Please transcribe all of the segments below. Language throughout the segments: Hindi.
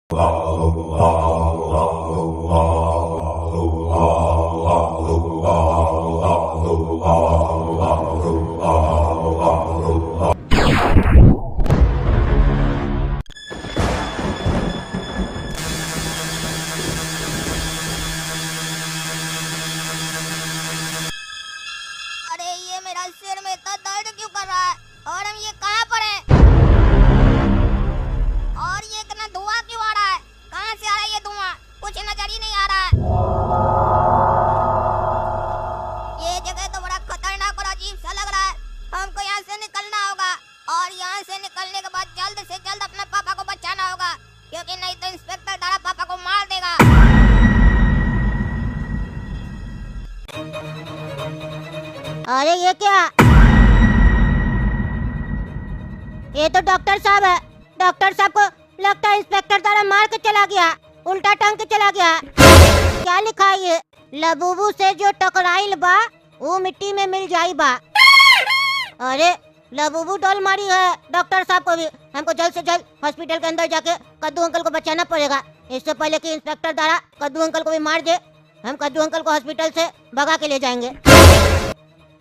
ये मेरा सिर में इतना दर्द क्यों कर रहा है? और हम ये कहाँ पर हैं? और ये इतना धुआं क्यों आ रहा है? कहाँ से आ रहा है ये धुआं? कुछ नजर ही नहीं आ रहा है। ये जगह तो बड़ा खतरनाक और अजीब सा लग रहा है। हमको यहाँ से निकलना होगा और यहाँ से निकलने के बाद जल्द से जल्द अपने पापा को बचाना होगा, क्योंकि नहीं तो इंस्पेक्टर दारा पापा को मार देगा। अरे ये क्या? ये तो डॉक्टर साहब है। डॉक्टर साहब को लगता है इंस्पेक्टर द्वारा मार के चला गया, उल्टा टांग के चला गया। क्या लिखा है ये? लबूबू से जो टकराइल बा वो मिट्टी में मिल जाई बा। अरे लबूबू डोल मारी है डॉक्टर साहब को भी। हमको जल्द से जल्द हॉस्पिटल के अंदर जाके कद्दू अंकल को बचाना पड़ेगा, इससे पहले कि इंस्पेक्टर द्वारा कद्दू अंकल को भी मार दे। हम कद्दू अंकल को हॉस्पिटल से भगा के ले जाएंगे।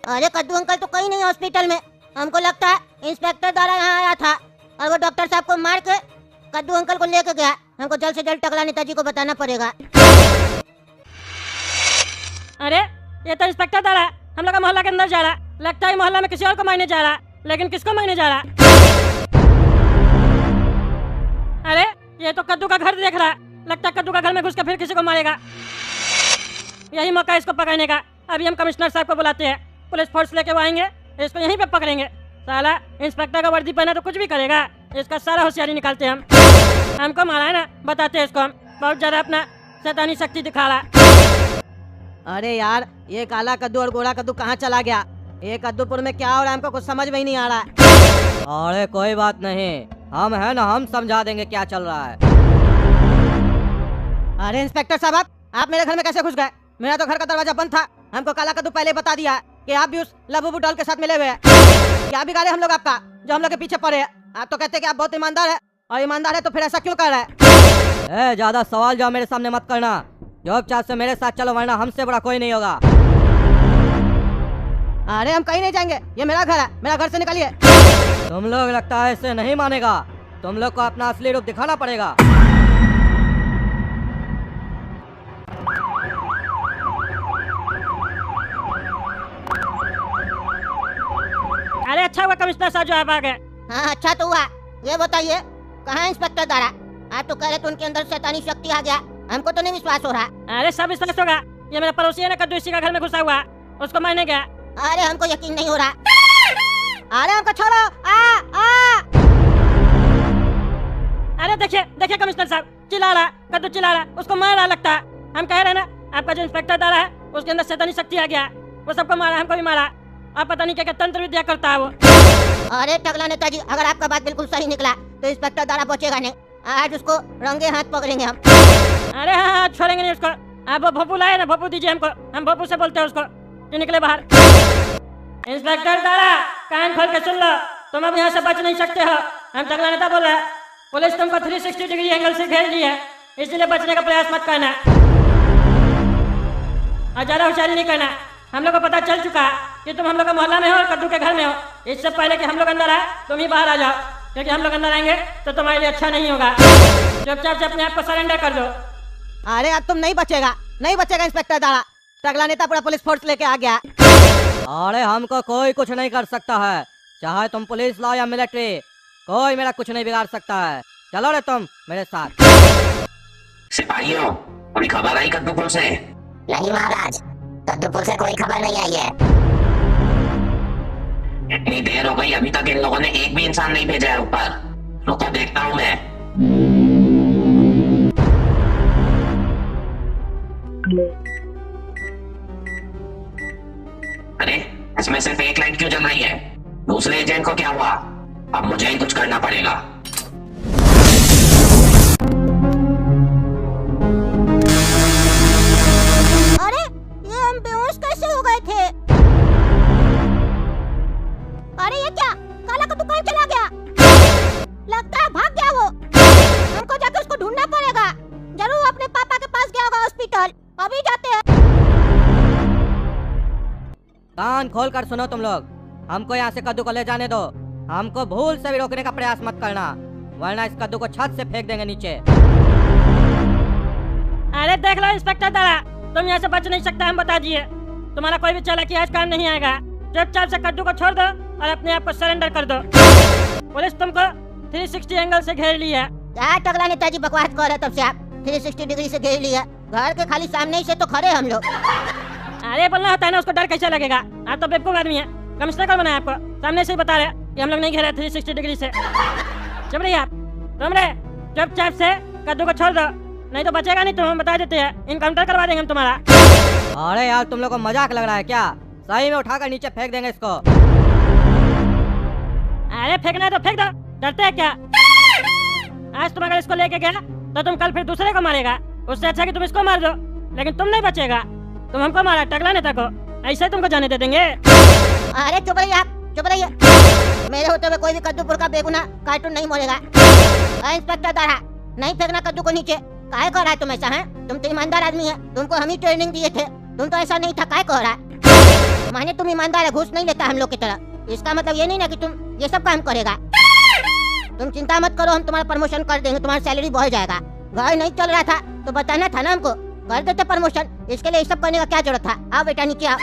अरे कद्दू अंकल तो कहीं नहीं हॉस्पिटल में। हमको लगता है इंस्पेक्टर द्वारा यहाँ आया था और वो डॉक्टर साहब को मार के कद्दू अंकल को लेके गया। हमको जल्द से जल्द टकला नेताजी को बताना पड़ेगा। अरे ये तो इंस्पेक्टर द्वारा हम लोग का मोहल्ला के अंदर जा रहा। लगता है मोहल्ला में किसी और को मारने जा रहा, लेकिन किसको मारने जा रहा? अरे ये तो कद्दू का घर देख रहा है। लगता है कद्दू का घर में घुस के फिर किसी को मारेगा। यही मौका है इसको पकड़ने का। अभी हम कमिश्नर साहब को बुलाते हैं, पुलिस फोर्स लेके वो आएंगे, इसको यहीं पे पकड़ेंगे। साला इंस्पेक्टर का वर्दी पहना तो कुछ भी करेगा। इसका सारा होशियारी निकालते हम। हमको मारा है ना, बताते हैं इसको हम। बहुत ज्यादा अपना शैतानी शक्ति दिखा रहा। अरे यार ये काला कद्दू और गोरा कद्दू कहाँ चला गया? ये कद्दूपुर में क्या हो रहा है हमको कुछ समझ में ही नहीं आ रहा है। अरे कोई बात नहीं, हम है ना, हम समझा देंगे क्या चल रहा है। अरे इंस्पेक्टर साहब आप मेरे घर में कैसे घुस गए? मेरा तो घर का दरवाजा बंद था। हमको काला कद्दू पहले बता दिया कि आप भी उस लबूबू डॉल के साथ मिले हुए हैं। क्या बिगाड़े हम लोग आपका जो हम लोग के पीछे पड़े हैं? आप तो कहते हैं कि आप बहुत ईमानदार है, और ईमानदार है तो फिर ऐसा क्यों कर रहा है? ज्यादा सवाल जवाब मेरे सामने मत करना। चुपचाप से मेरे साथ चलो, वरना हमसे बड़ा कोई नहीं होगा। अरे हम कहीं नहीं जाएंगे, ये मेरा घर है, मेरा घर से निकलिए। तुम लोग लगता है इसे नहीं मानेगा। तुम लोग को अपना असली रूप दिखाना पड़ेगा। अरे अच्छा हुआ कमिश्नर साहब जो आप आ गए। हाँ अच्छा तो हुआ। ये बताइए कहाँ इंस्पेक्टर दारा? आप तो कह रहे थे उनके अंदर शैतानी शक्ति आ गया। हमको तो नहीं विश्वास हो रहा। अरे सब विश्वास होगा। ये मेरा पड़ोसी है ना कद्दू, इसी का घर में घुसा हुआ, उसको मारने गया। अरे हमको यकीन नहीं हो रहा। अरे हमको छोड़ो। अरे देखिए देखिए कमिश्नर साहब चिल्ला रहा, कद्दू चिल्ला रहा, उसको मार रहा लगता है। हम कह रहे हैं ना आपका जो इंस्पेक्टर दारा है उसके अंदर शैतानी शक्ति आ गया, वो सबको मारा, हमको भी मारा। आप पता नहीं क्या तंत्र विद्या करता है वो। अरे टकला नेताजी, अगर आपका बात बिल्कुल सही निकला तो इंस्पेक्टर दारा बचेगा नहीं। आज उसको रंगे हाथ पकड़ेंगे हम। अरे हाँ छोड़ेंगे नहीं उसको। आप वो भोपू लाए ना, भोपू दीजिए हमको, हम भोपू से बोलते हैं उसको कि निकले बाहर। इंस्पेक्टर दारा कान खोल के सुन लो, तुम अब यहाँ से बच नहीं सकते हो। हम टकला नेता बोल रहे हैं, पुलिस तुमको 360 डिग्री एंगल से घेर ली है, इसलिए बचने का प्रयास मत करना और ज्यादा होशियारी नहीं करना। हम लोग को पता चल चुका है कि तुम हम लोग का मोहल्ला में हो और कद्दू के घर में हो। इससे पहले कि हम लोग अंदर आए तुम ही बाहर आ जाओ, क्योंकि हम लोग अंदर आएंगे तो तुम्हारे लिए अच्छा नहीं होगा। चुपचाप से अपने आप को सरेंडर कर दो। अरे अब तुम नहीं बचेगा, नहीं बचेगा इंस्पेक्टर दारा। टकला नेता पूरा पुलिस फोर्स लेके आ गया। अरे हमको कोई कुछ नहीं कर सकता है, चाहे तुम पुलिस लाओ या मिलिट्री, कोई मेरा कुछ नहीं बिगाड़ सकता है। चलो रे तुम मेरे साथ। सिपाहियों, कोई खबर आई कद्दूपुर से? नहीं महाराज, कद्दूपुर से कोई खबर नहीं आई है। इतनी देर हो गई, अभी तक इन लोगों ने एक भी इंसान नहीं भेजा है ऊपर। रुको देखता हूँ मैं। अरे इसमें सिर्फ एक लाइट क्यों जल रही है? दूसरे एजेंट को क्या हुआ? अब मुझे ही कुछ करना पड़ेगा। अरे ये हम बेहोश कैसे हो गए थे? अरे ये क्या? काला कद्दू कहाँ चला गया? लगता है भाग गया वो। हमको जाके उसको ढूंढना पड़ेगा। हॉस्पिटल। अभी जाते हैं। कान खोल कर सुनो तुम लोग, हमको यहाँ से कद्दू को ले जाने दो। हमको भूल से भी रोकने का प्रयास मत करना, वरना इस कद्दू को छत से फेंक देंगे नीचे। अरे देख लो इंस्पेक्टर दादा, तुम यहाँ से बच नहीं सकता, हम बता दिए। तुम्हारा कोई भी चालाकी आज काम नहीं आएगा। चुपचाप से कद्दू को छोड़ दो और अपने आप को सरेंडर कर दो। पुलिस तुमको 360 एंगल से घेर ली है। क्या टकला नेताजी बकवास कर रहे, तब से आप 360 डिग्री से घेर लिया। घर के खाली सामने ही से तो खड़े हम लोग। अरे बोलना होता है ना, उसको डर कैसे लगेगा? आप तो बेवकूफ आदमी है। कमिश्नर कौन बनाया आपको? सामने से ही बता रहे कि हम लोग नहीं घेरे 360 डिग्री से। चुप रहिए आप। तुम रे चुपचाप से कद्दू को छोड़ दो, नहीं तो बचेगा नहीं। तुम हम बता देते हैं, इनकाउंटर करवा देंगे हम तुम्हारा। अरे यार तुम लोग को मजाक लग रहा है क्या? सही में उठाकर नीचे फेंक देंगे इसको। अरे फेंकना है तो फेंक दो, डरते है क्या? आज तुम अगर इसको लेके गया तो तुम कल फिर दूसरे को मारेगा। उससे अच्छा कि तुम इसको मार दो, लेकिन तुम नहीं बचेगा। तुम हमको मारा, टकला नेता को, ऐसे तुमको जाने दे देंगे। अरे चुप रहिए आप, चुप रहिए। मेरे होते हुए कोई भी कद्दूपुर का बेगुनाह कार्टून नहीं मरेगा। इंस्पेक्टर दारा, नहीं फेंकना कद्दू को नीचे। काहे कह रहा है तुम ऐसा? है तुम तो ईमानदार आदमी है, तुमको हम ही ट्रेनिंग दिए थे। तुम तो ऐसा नहीं था, काहे कह रहा है? माने तुम ईमानदार है, घूस नहीं लेता हम लोग की तरह। इसका मतलब ये नहीं ना कि तुम ये सब काम करेगा। तुम चिंता मत करो, हम तुम्हारा प्रमोशन कर देंगे, तुम्हारा सैलरी बढ़ जाएगा। घर नहीं चल रहा था तो बताना था ना हमको, कर देते प्रमोशन। इसके लिए ये सब करने का क्या जरूरत था? आओ बेटा नीचे आओ।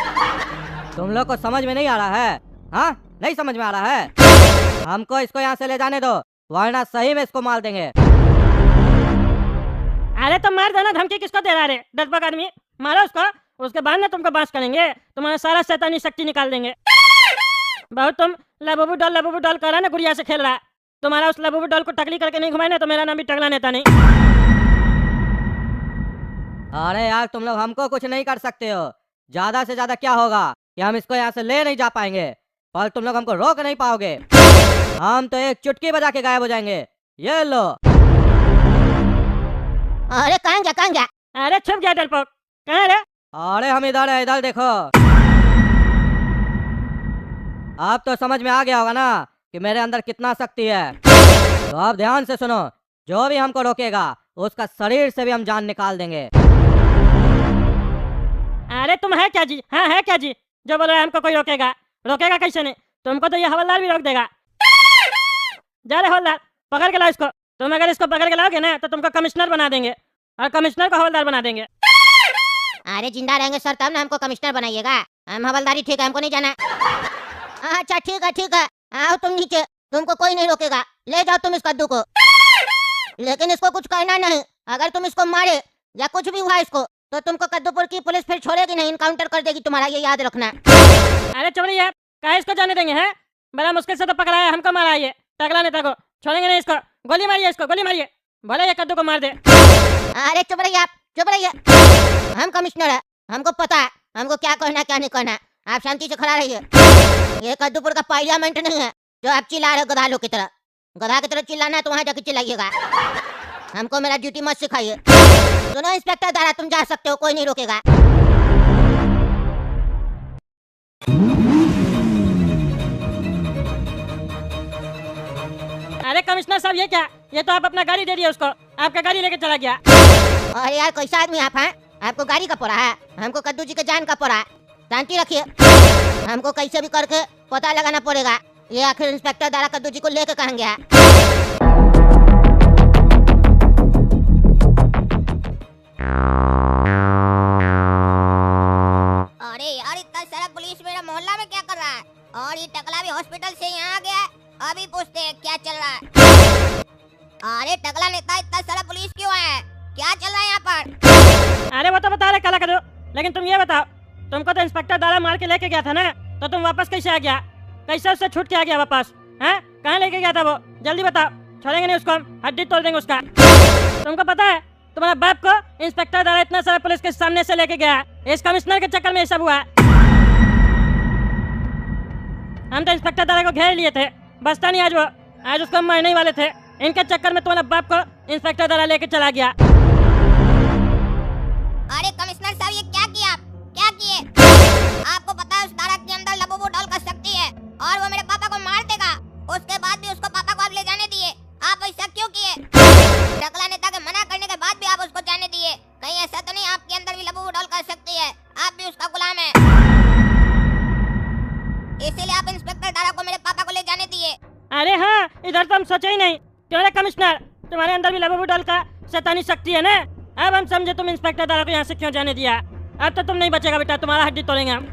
तुम लोग को समझ में नहीं आ रहा है? हाँ, नहीं समझ में आ रहा है? हमको इसको यहाँ से ले जाने दो, वरना सही में इसको मार देंगे। अरे तो मार देना, धमकी किसको दे रहा है? डरपोक आदमी, मारो उसको। उसके बाद ना तुमको बांस करेंगे, तुम्हारा सारा शैतानी शक्ति निकाल देंगे। बहुत तुम लबूबू डॉल कर रहा ना, गुड़िया से खेल रहा है। तुम्हारा उस लबूबू डॉल को टकली करके नहीं घुमाए ना तो मेरा नाम भी टकला नेता नहीं। अरे यार तुम लोग हमको कुछ नहीं कर सकते हो। ज्यादा से ज्यादा क्या होगा कि हम इसको यहाँ से ले नहीं जा पाएंगे, पर तुम लोग हमको रोक नहीं पाओगे। हम तो एक चुटकी बजा के गायब हो जाएंगे। ये लो। अरे कहाँ गया, कहाँ गया? अरे छुप गया डरपोक, कहाँ रे? अरे हम इधर है, इधर देखो। अब तो समझ में आ गया होगा ना कि मेरे अंदर कितना शक्ति है। तो अब ध्यान से सुनो, जो भी हमको रोकेगा उसका शरीर से भी हम जान निकाल देंगे। अरे तुम है क्या जी? हाँ है क्या जी? जो बोल रहे हैं हमको कोई रोकेगा? रोकेगा कैसे नहीं? तुमको तो ये हवलदार भी रोक देगा। जा रहे हवलदार, पकड़ के लाओ इसको। तुम अगर इसको पकड़ के लाओगे ना तो तुमको कमिश्नर बना देंगे और कमिश्नर को हवलदार बना देंगे। अरे जिंदा रहेंगे सर तब ना हमको कमिश्नर बनाइएगा। हम हवलदारी ठीक है, हमको नहीं जाना। अच्छा ठीक है, ठीक है, आओ तुम नीचे, तुमको कोई नहीं रोकेगा। ले जाओ तुम इस कद्दू को, लेकिन इसको कुछ कहना नहीं। अगर तुम इसको मारे या कुछ भी हुआ इसको तो तुमको कद्दूपुर की पुलिस फिर छोड़ेगी नहीं, इनकाउंटर कर देगी तुम्हारा, ये याद रखना। अरे चोरी है, कहा इसको जाने देंगे? हैं बड़ा मुश्किल से तो पकड़ा है, हमको मारा ये टकला नेता को। छोड़ेंगे नहीं इसको। गोली मारिए इसको, गोली मारिए, भले ये कद्दू को मार दे। अरे चुप रहिए आप, चुप रहिए। हम कमिश्नर है, हमको पता है हमको क्या करना क्या नहीं करना। आप शांति से खड़ा रहिए। ये कद्दूपुर का पार्लियामेंट नहीं है जो आप चिल्ला रहे गधा लोग की तरह। गधा की तरह चिल्लाना है तो वहाँ जाके चिल्लाइएगा। हमको मेरा ड्यूटी मत सिखाइए। सुनो इंस्पेक्टर दारा, तुम जा सकते हो, कोई नहीं रोकेगा। अरे कमिश्नर साहब ये क्या? ये तो आप अपना गाड़ी दे दिए उसको, आपका गाड़ी लेके चला गया। अरे यार कैसा आदमी आप हैं? आपको गाड़ी का पड़ा है, हमको कद्दू जी के जान का पड़ा है। शांति रखिए, हमको कैसे भी करके पता लगाना पड़ेगा ये आखिर इंस्पेक्टर दारा कद्दू जी को लेके कहाँ गया। अरे यार इतना सारा पुलिस मेरा मोहल्ला में क्या कर रहा है? और ये टकला भी हॉस्पिटल से यहाँ आ गया है। अभी पूछते हैं क्या चल रहा है। अरे टकला नेता, इतना सारा पुलिस क्यों है? क्या चल रहा है यहाँ पर? अरे वो तो बता रहे काला कद्दू, लेकिन तुम ये बताओ, तुमको तो इंस्पेक्टर दारा मार के लेके गया था ना, तो तुम वापस कैसे आ गया? कैसे उससे छूट के आ गया वापस? हैं कहाँ लेके गया था वो? जल्दी बताओ, छोड़ेंगे नहीं उसको, हम हड्डी तोड़ देंगे उसका। तुमको पता है तुम्हारा बाप को इंस्पेक्टर दारा इतना सारा पुलिस के सामने से लेके गया, इस कमिश्नर के चक्कर में ये सब हुआ। हम तो इंस्पेक्टर दारा को घेर लिए थे, बचता नहीं आज वो, आज उसको हम मारने ही वाले थे। इनके चक्कर में तुम्हारा बाप को इंस्पेक्टर दारा लेके चला गया। अरे कमिश्नर साहब ये क्या किया? क्या किए? आपको पता है उस दारा के अंदर लबूबू डॉल का शक्ति है और वो मेरे पापा को मार देगा। उसके बाद भी उसको पापा को आप ले जाने दिए। आप ऐसा क्यों किए? टकला नेता के मना करने के बाद भी आप उसको जाने दिए। कहीं ऐसा तो नहीं आपके कमिश्नर, तुम्हारे अंदर भी लबूबू डॉल का शैतानी शक्ति है ना। अब हम समझे तुम इंस्पेक्टर दारा को यहाँ से क्यों जाने दिया। अब तो तुम नहीं बचेगा बेटा, तुम्हारा हड्डी तोड़ेंगे हम।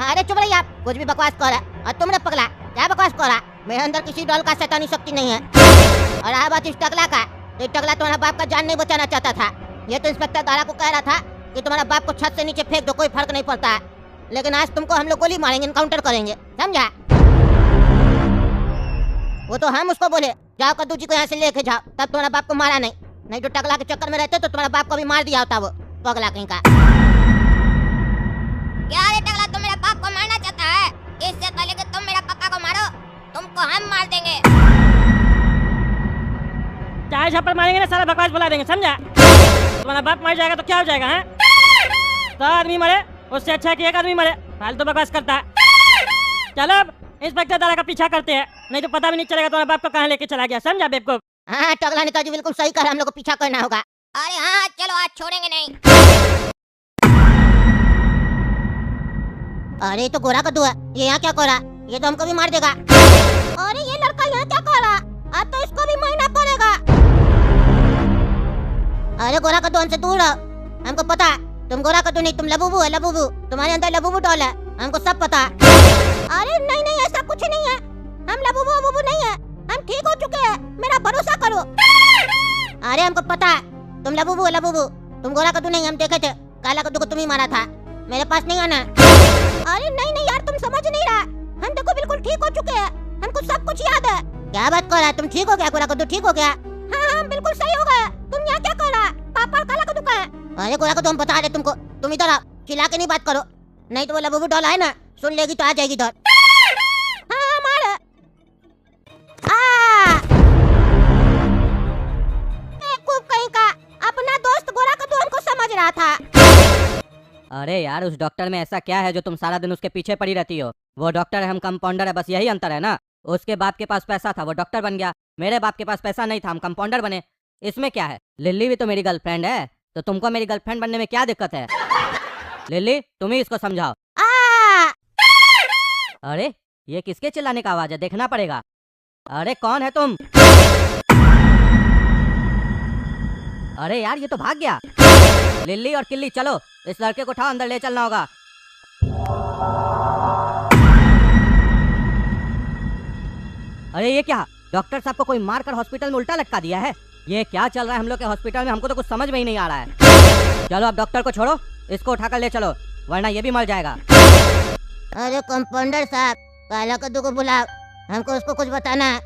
अरे चुप रहिए आप, कुछ भी बकवास कर रहा है। और तुमने पगला क्या बकवास कर रहा है? मेरे अंदर किसी डॉल का शैतानी शक्ति नहीं है। और रहा बात इस टकला का, तो इस टकला तुम्हारा बाप का जान नहीं बचाना चाहता था। ये तो इंस्पेक्टर दारा को कह रहा था कि तुम्हारा बाप को छत से नीचे फेंक दो, कोई फर्क नहीं पड़ता है। लेकिन आज तुमको हम लोग गोली मारेंगे, इनकाउंटर करेंगे, समझा? वो तो हम उसको बोले जाओ कद्दू जी को यहाँ से लेके जाओ, तब तुम्हारा बाप को मारा नहीं तो टकला के चक्कर में रहते तो तुम्हारा बाप को भी मार दिया होता वो पगला कहीं का। क्या रे टकला, तुम मेरे बाप को मारना चाहता है? इससे पहले कि तुम मेरा पापा को मारो, तुमको हम मार देंगे। चाहे झप्पड़ मारेंगे ना, सारा बकवास बुला देंगे, समझा? तुम्हारा बाप मर जाएगा तो क्या हो जाएगा? हैं 100 आदमी मरे उससे अच्छा है कि 1 आदमी मरे। फालतू बकवास करता है। चलो अब इंस्पेक्टर दारा का पीछा करते हैं, नहीं तो पता भी नहीं चलेगा तुम्हारा बाप को कहाँ लेके चला गया, समझा बेवकूफ? हाँ टकला नेताजी बिल्कुल सही कह रहा है, हम लोग को पीछा करना होगा। अरे हाँ चलो, आज छोड़ेंगे नहीं। अरे तो गोरा कद्दू है, ये यहाँ क्या कर रहा? ये तो हमको भी मार देगा। अरे ये लड़का यहाँ क्या कर रहा? अब तो इसको भी महीना पड़ेगा। अरे गोरा कद्दू हमसे दूर रहो, हमको पता है तुम गोरा कद्दू नहीं, तुम लबूबू है, लबूबू। तुम्हारे अंदर लबूबू डॉल है, हमको सब पता है। अरे नहीं नहीं, ऐसा कुछ नहीं है, हम लबूबू वबूबू नहीं है, हम ठीक हो चुके हैं, मेरा भरोसा करो। अरे हमको पता है तुम लबूबू है, लबूबू। तुम गोरा कद्दू नहीं, हम देखे थे, काला कद्दू को तुम ही मारा था। मेरे पास नहीं आना। अरे नहीं नहीं यार, तुम समझ नहीं रहा, हम देखो बिल्कुल ठीक हो चुके हैं, हमको सब कुछ याद है। क्या बात कर रहा है? तुम ठीक हो गया? गोरा कद्दू ठीक हो गया? हाँ हाँ बिल्कुल सही हो गया। तुम यहाँ क्या कर रहा है? पापा और काला कद्दू कहाँ है? अरे गोरा कद्दू हम बता रहे तुमको, तुम इधर आओ, चिल्ला के नहीं बात करो, नहीं तो वो लबूबू डॉल है ना, सुन लेगी तो आ जाएगी इधर। हाँ मार। बेवकूफ कहीं का, अपना दोस्त गोरा कद्दू हमको समझ रहा था। अरे यार, उस डॉक्टर में ऐसा क्या है जो तुम सारा दिन उसके पीछे पड़ी रहती हो? वो डॉक्टर है, हम कंपाउंडर है, बस यही अंतर है ना। उसके बाप के पास पैसा था, वो डॉक्टर बन गया। मेरे बाप के पास पैसा नहीं था, हम कंपाउंडर बने। इसमें क्या है? लिल्ली भी तो मेरी गर्लफ्रेंड है, तो तुमको मेरी गर्लफ्रेंड बनने में क्या दिक्कत है? लिल्ली तुम ही इसको समझाओ। अरे ये किसके चिल्लाने का आवाज है? देखना पड़ेगा। अरे कौन है तुम? अरे यार ये तो भाग गया। लिल्ली और किल्ली चलो, इस लड़के को उठाओ, अंदर ले चलना होगा। अरे ये क्या? डॉक्टर साहब को कोई मारकर हॉस्पिटल में उल्टा लटका दिया है। ये क्या चल रहा है हम लोग के हॉस्पिटल में? हमको तो कुछ समझ में ही नहीं आ रहा है। चलो अब डॉक्टर को छोड़ो, इसको उठाकर ले चलो, वरना ये भी मर जाएगा। अरे कंपाउंडर साहब, काला कद्दू को बुलाओ, हमको उसको कुछ बताना है।